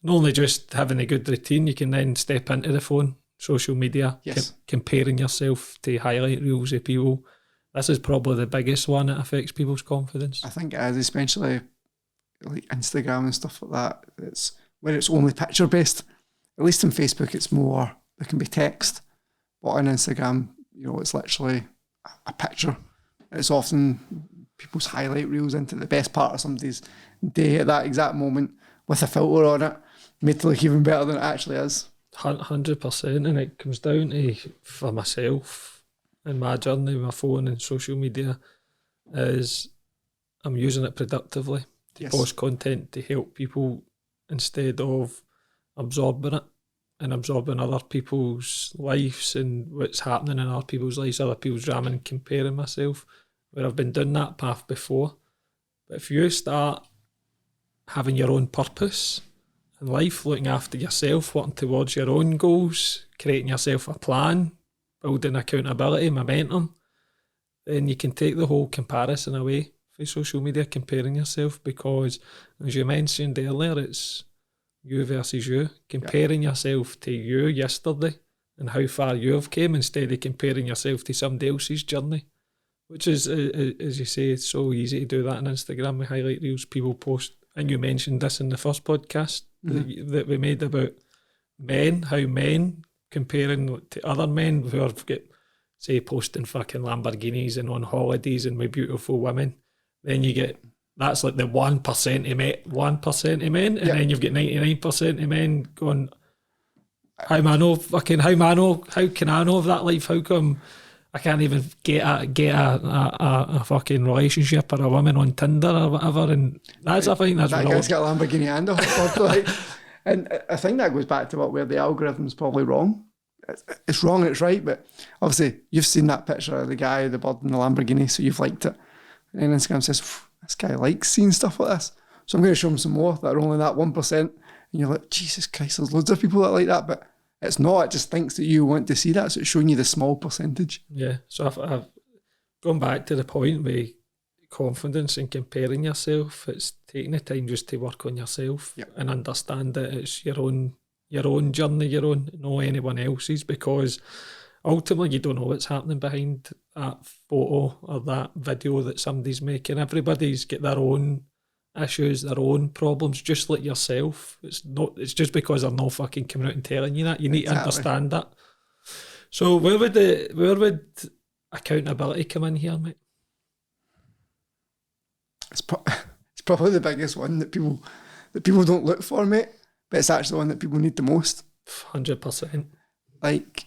Not only just having a good routine, you can then step into the phone, social media, comparing yourself to highlight reels of people. This is probably the biggest one that affects people's confidence. I think it is, especially like Instagram and stuff like that. It's where it's only picture based. At least on Facebook, it's more, there can be text, but on Instagram, it's literally a picture. It's often people's highlight reels into the best part of somebody's day at that exact moment with a filter on it, made to look even better than it actually is. 100%, and it comes down to, for myself, in my journey with my phone and social media, is I'm using it productively to post content to help people instead of absorbing it and absorbing other people's lives and what's happening in other people's lives, other people's drama, and comparing myself, where I've been down that path before. But if you start having your own purpose in life, looking after yourself, working towards your own goals, creating yourself a plan, building accountability, momentum, then you can take the whole comparison away from social media, comparing yourself, because as you mentioned earlier, it's you versus you, comparing yourself to you yesterday and how far you've came instead of comparing yourself to somebody else's journey, which is, as you say, it's so easy to do that on Instagram with highlight reels. People post, and you mentioned this in the first podcast that we made about men, how men comparing to other men who have got, say, posting fucking Lamborghinis and on holidays and with beautiful women. Then you get, that's like the 1% of men, 1% of men, and then you've got 99% of men going, how can I know of that life? How come I can't even get a fucking relationship or a woman on Tinder or whatever? And that's, I think that's that guy's got a Lamborghini and a hot rod, like, and I think that goes back to where the algorithm's probably wrong. It's wrong and it's right, but obviously you've seen that picture of the guy, the bird and the Lamborghini, so you've liked it. And Instagram says, this guy likes seeing stuff like this, so I'm going to show him some more that are only that 1%. And you're like, Jesus Christ, there's loads of people that like that, but it's not. It just thinks that you want to see that, so it's showing you the small percentage. Yeah, so I've gone back to the point with confidence and comparing yourself. It's taking the time just to work on yourself and understand that it's your own journey, not anyone else's, because ultimately you don't know what's happening behind that photo or that video that somebody's making. Everybody's got their own issues, their own problems, just like yourself. It's just because they're not fucking coming out and telling you that. You need to understand that. So where would accountability come in here, mate? It's probably the biggest one that people don't look for, mate. But it's actually the one that people need the most. 100%. Like,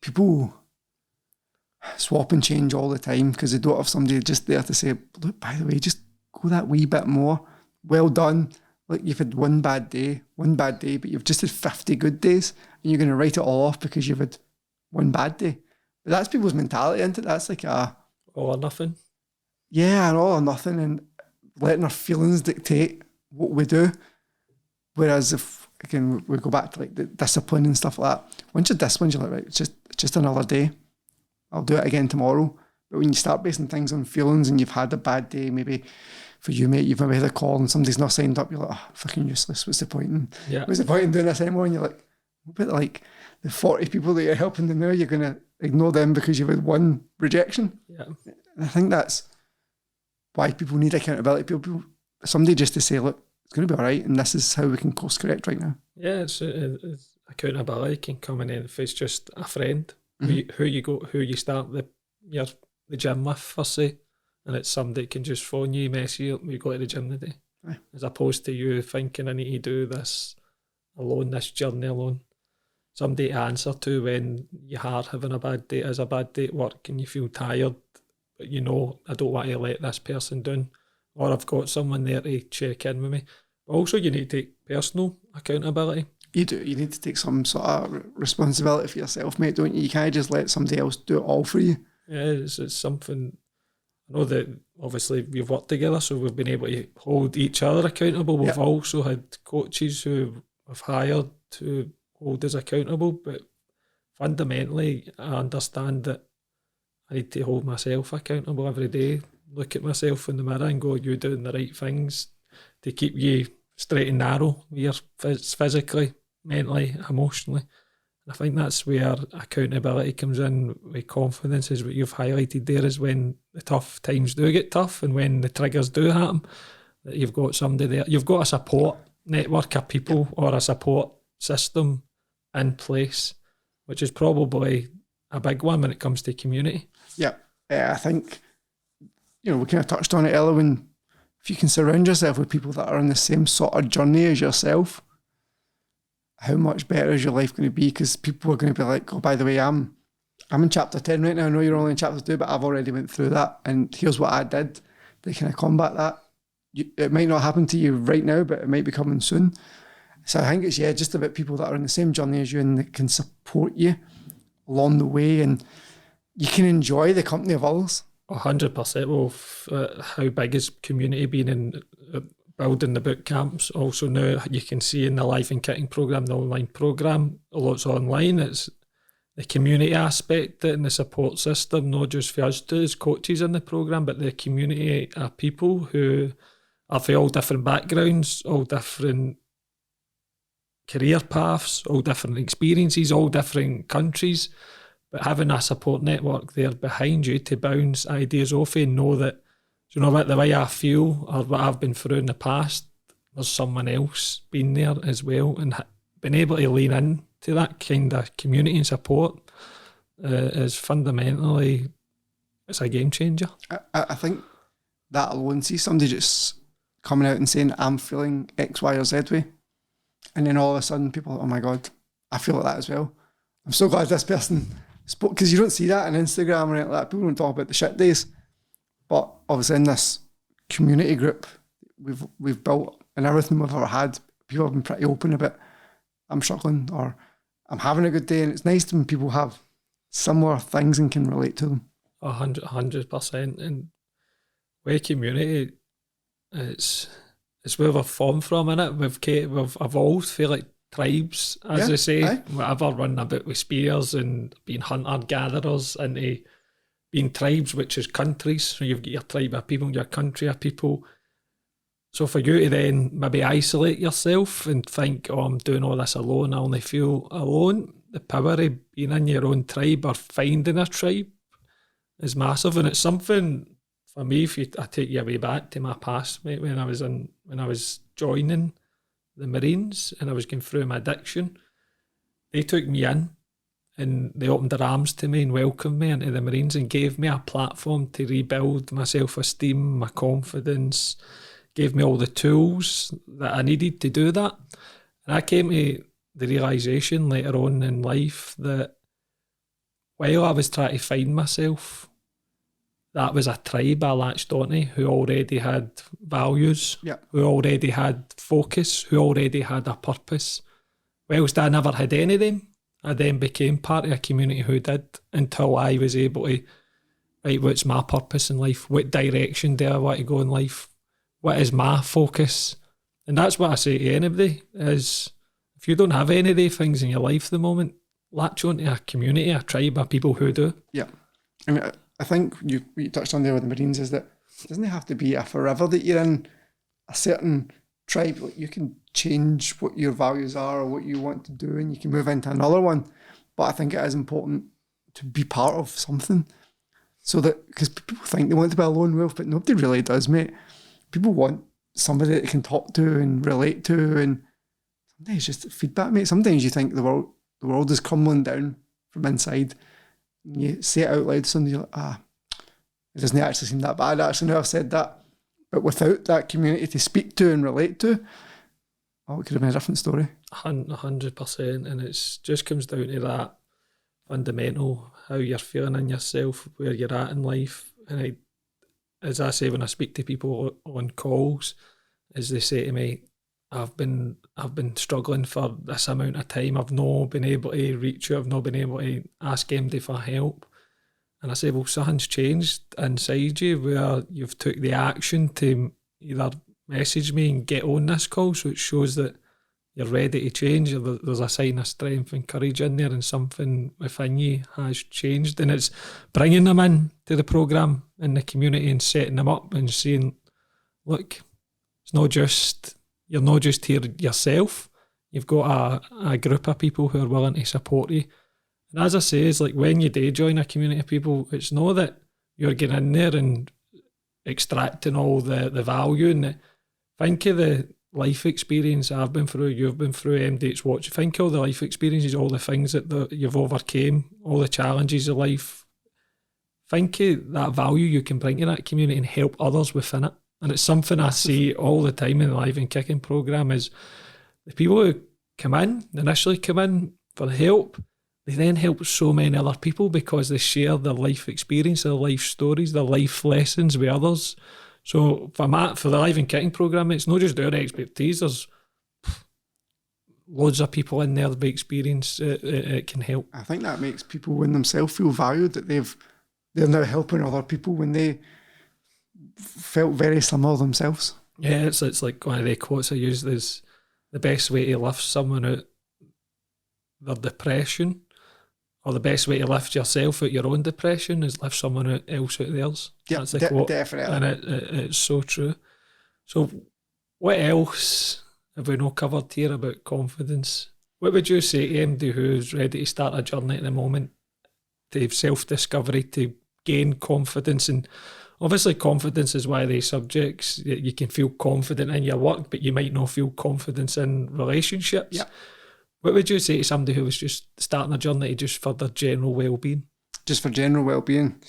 people swap and change all the time because they don't have somebody just there to say, look, by the way, just go that wee bit more. Well done. Like, you've had one bad day, but you've just had 50 good days, and you're going to write it all off because you've had one bad day. But that's people's mentality, isn't it? That's like all or nothing. Yeah, and all or nothing, and letting our feelings dictate what we do. Whereas if, again, we go back to like the discipline and stuff like that, once you're disciplined, you're like, right, it's just another day. I'll do it again tomorrow. But when you start basing things on feelings and you've had a bad day, maybe for you, mate, you've maybe had a call and somebody's not signed up, you're like, oh, fucking useless. What's the point? What's the point in doing this anymore? And you're like, but like the 40 people that you're helping to know, you're going to ignore them because you've had one rejection. Yeah. And I think that's why people need accountability. People, somebody just to say, look, it's going to be all right, and this is how we can course correct right now. Yeah, it's accountability can come in if it's just a friend who you start the gym with, for say, and it's somebody that can just phone you, message you, we go to the gym today, as opposed to you thinking I need to do this alone, this journey alone. Somebody to answer to when you are having a bad day, as a bad day at work, and you feel tired, but you know, I don't want to let this person down, or I've got someone there to check in with me. But also you need to take personal accountability. You do. You need to take some sort of responsibility for yourself, mate, don't you? You can't just let somebody else do it all for you. Yeah, it's something. I know that obviously we've worked together, so we've been able to hold each other accountable. We've also had coaches who have hired to hold us accountable, but fundamentally I understand that I need to hold myself accountable every day, look at myself in the mirror and go, you're doing the right things to keep you straight and narrow. You're physically, mentally, emotionally. And I think that's where accountability comes in with confidence, is what you've highlighted there, is when the tough times do get tough and when the triggers do happen, that you've got somebody there. You've got a support network of people or a support system in place, which is probably a big one when it comes to community. Yeah, I think, we kind of touched on it earlier, if you can surround yourself with people that are on the same sort of journey as yourself, how much better is your life going to be? Because people are going to be like, oh, by the way, I'm in chapter 10 right now. I know you're only in chapter 2, but I've already went through that, and here's what I did to kind of combat that. It might not happen to you right now, but it might be coming soon. So I think it's, just about people that are on the same journey as you and that can support you along the way, and you can enjoy the company of others. 100%. Well, how big is community been in building the boot camps? Also now you can see in the Life and Kicking programme, the online programme, a lot's online. It's the community aspect and the support system, not just for us two as coaches in the programme, but the community of people who are for all different backgrounds, all different career paths, all different experiences, all different countries, but having a support network there behind you to bounce ideas off and know that, you know what, the way I feel or what I've been through in the past, there's someone else been there as well, and being able to lean in to that kind of community and support is fundamentally, it's a game changer. I think that alone, see somebody just coming out and saying, I'm feeling X, Y, or Z way, and then all of a sudden people are like, oh my God, I feel like that as well. I'm so glad this person spoke, because you don't see that on Instagram or anything like that. People don't talk about the shit days. But obviously in this community group we've built and everything we've ever had, people have been pretty open about, I'm struggling or I'm having a good day. And it's nice when people have similar things and can relate to them. 100%. And with community, it's where we've formed from, innit? We've evolved, feel like tribes, as they say. Aye. Whatever, running about with spears and being hunter-gatherers into being tribes, which is countries. So you've got your tribe of people, your country of people. So for you to then maybe isolate yourself and think, oh, I'm doing all this alone, I only feel alone, the power of being in your own tribe or finding a tribe is massive. And it's something, for me, if I take you way back to my past, mate, when I was joining the Marines and I was going through my addiction, they took me in and they opened their arms to me and welcomed me into the Marines and gave me a platform to rebuild my self-esteem, my confidence, gave me all the tools that I needed to do that. And I came to the realisation later on in life that while I was trying to find myself, that was a tribe I latched onto who already had values, who already had focus, who already had a purpose. Whilst I never had any of them, I then became part of a community who did, until I was able to, right, what's my purpose in life? What direction do I want to go in life? What is my focus? And that's what I say to anybody, is if you don't have any of these things in your life at the moment, latch onto a community, a tribe of people who do. Yeah. I mean, I think what you touched on there with the Marines is that it doesn't have to be a forever that you're in a certain tribe. Like, you can change what your values are or what you want to do, and you can move into another one. But I think it is important to be part of something, so that, because people think they want to be a lone wolf, but nobody really does, mate. People want somebody that they can talk to and relate to, and sometimes just feedback, mate. Sometimes you think the world is crumbling down from inside. You say it out loud to somebody, you're like, it doesn't actually seem that bad. Actually, now I've said that. But without that community to speak to and relate to, it could have been a different story. 100%. And it just comes down to that fundamental, how you're feeling in yourself, where you're at in life. And as I say, when I speak to people on calls, as they say to me, I've been struggling for this amount of time. I've not been able to reach you. I've not been able to ask anybody for help. And I say, well, something's changed inside you where you've took the action to either message me and get on this call, so it shows that you're ready to change. There's a sign of strength and courage in there, and something within you has changed. And it's bringing them in to the programme in the community and setting them up and saying, look, it's not just... You're not just here yourself. You've got a group of people who are willing to support you. And as I say, it's like when you do join a community of people, it's not that you're getting in there and extracting all the value. And think of the life experience I've been through, you've been through, MDH Watch. Think of all the life experiences, all the things that you've overcame, all the challenges of life. Think of that value you can bring to that community and help others within it. And it's something I see all the time in the Live and Kicking programme, is the people who initially come in for help, they then help so many other people because they share their life experience, their life stories, their life lessons with others. So for the Live and Kicking programme, it's not just our expertise, there's loads of people in there with experience it can help. I think that makes people in themselves feel valued, that they've they're now helping other people when they felt very similar themselves. Yeah, it's like one of the quotes I used is the best way to lift someone out their depression, or the best way to lift yourself out your own depression, is lift someone else out theirs. Yeah, that's the quote, definitely. and it's so true. So, what else have we not covered here about confidence? What would you say to anybody who's ready to start a journey at the moment, to self-discovery, to gain confidence? And obviously confidence is one of these subjects. You can feel confident in your work, but you might not feel confidence in relationships. Yeah. What would you say to somebody who was just starting a journey just for their general well-being? Just for general well-being,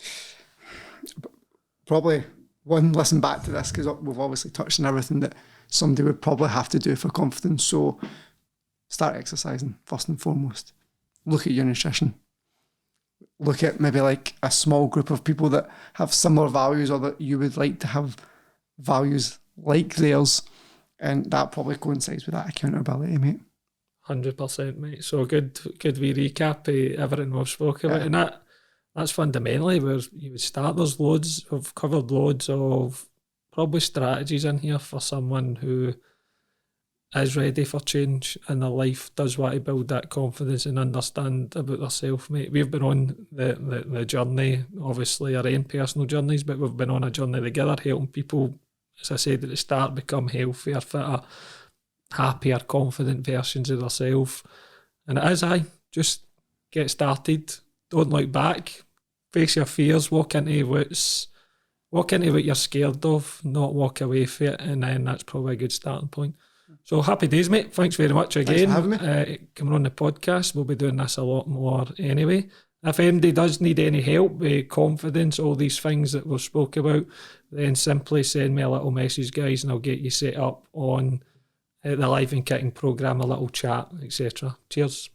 probably one, listen back to this, because we've obviously touched on everything that somebody would probably have to do for confidence. So start exercising first and foremost. Look at your nutrition. Look at maybe like a small group of people that have similar values, or that you would like to have values like theirs. And that probably coincides with that accountability, mate. 100%, mate. So good wee recap of everything we've spoken about. And that's fundamentally where you would start. There's loads, we've covered loads of probably strategies in here for someone who is ready for change in their life, does want to build that confidence and understand about themselves, mate. We've been on the journey, obviously our own personal journeys, but we've been on a journey together, helping people, as I said at the start, become healthier, fitter, happier, confident versions of themselves. And it is, just get started. Don't look back. Face your fears. Walk into what you're scared of, not walk away from it, and then that's probably a good starting point. So happy days, mate. Thanks very much again. Thanks for having me. Coming on the podcast. We'll be doing this a lot more anyway. If anybody does need any help with confidence, all these things that we've spoke about, then simply send me a little message, guys, and I'll get you set up on the Live and Kicking programme, a little chat, etc. Cheers.